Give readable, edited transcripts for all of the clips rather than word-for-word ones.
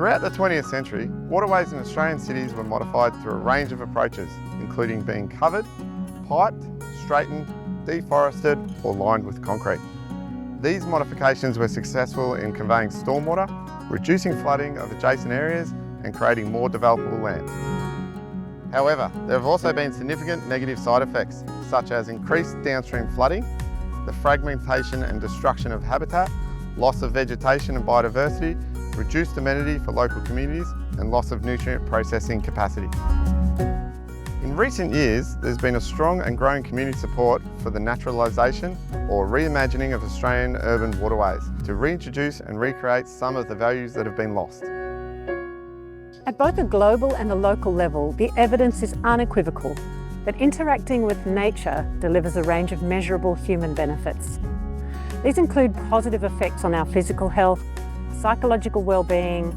Throughout the 20th century, waterways in Australian cities were modified through a range of approaches, including being covered, piped, straightened, deforested or lined with concrete. These modifications were successful in conveying stormwater, reducing flooding of adjacent areas and creating more developable land. However, there have also been significant negative side effects, such as increased downstream flooding, the fragmentation and destruction of habitat, loss of vegetation and biodiversity, reduced amenity for local communities, and loss of nutrient processing capacity. In recent years, there's been a strong and growing community support for the naturalisation or reimagining of Australian urban waterways to reintroduce and recreate some of the values that have been lost. At both a global and a local level, the evidence is unequivocal that interacting with nature delivers a range of measurable human benefits. These include positive effects on our physical health, psychological well-being,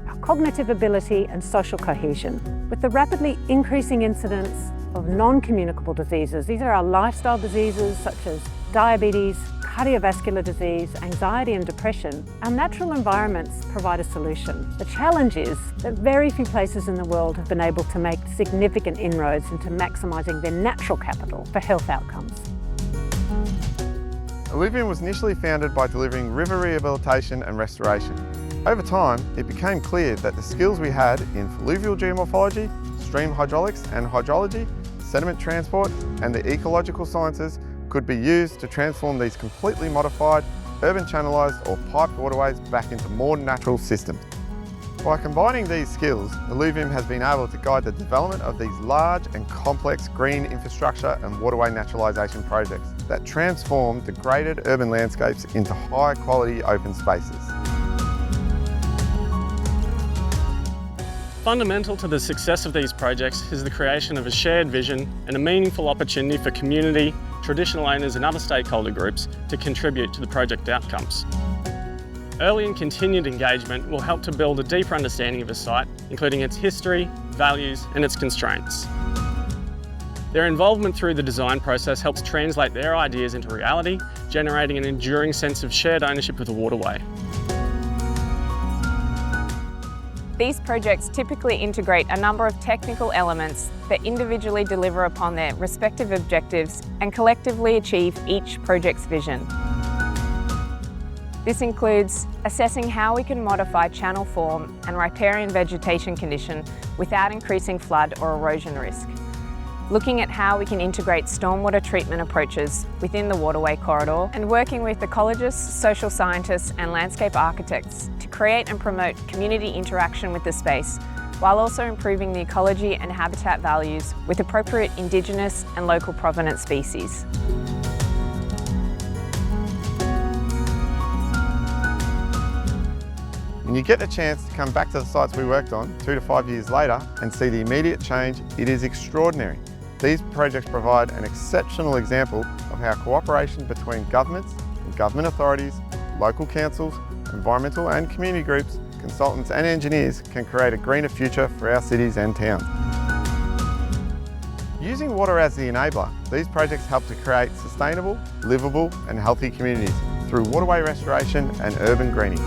our cognitive ability and social cohesion. With the rapidly increasing incidence of non-communicable diseases, these are our lifestyle diseases such as diabetes, cardiovascular disease, anxiety and depression, our natural environments provide a solution. The challenge is that very few places in the world have been able to make significant inroads into maximising their natural capital for health outcomes. Alluvium was initially founded by delivering river rehabilitation and restoration. Over time, it became clear that the skills we had in fluvial geomorphology, stream hydraulics and hydrology, sediment transport, and the ecological sciences could be used to transform these completely modified, urban channelized or piped waterways back into more natural systems. By combining these skills, Alluvium has been able to guide the development of these large and complex green infrastructure and waterway naturalisation projects that transform degraded urban landscapes into high quality open spaces. Fundamental to the success of these projects is the creation of a shared vision and a meaningful opportunity for community, traditional owners and other stakeholder groups to contribute to the project outcomes. Early and continued engagement will help to build a deeper understanding of a site, including its history, values and its constraints. Their involvement through the design process helps translate their ideas into reality, generating an enduring sense of shared ownership of the waterway. These projects typically integrate a number of technical elements that individually deliver upon their respective objectives and collectively achieve each project's vision. This includes assessing how we can modify channel form and riparian vegetation condition without increasing flood or erosion risk. Looking at how we can integrate stormwater treatment approaches within the waterway corridor and working with ecologists, social scientists and landscape architects to create and promote community interaction with the space, while also improving the ecology and habitat values with appropriate Indigenous and local provenance species. When you get the chance to come back to the sites we worked on 2 to 5 years later and see the immediate change, it is extraordinary. These projects provide an exceptional example of how cooperation between governments and government authorities, local councils, environmental and community groups, consultants and engineers can create a greener future for our cities and towns. Using water as the enabler, these projects help to create sustainable, livable and healthy communities through waterway restoration and urban greening.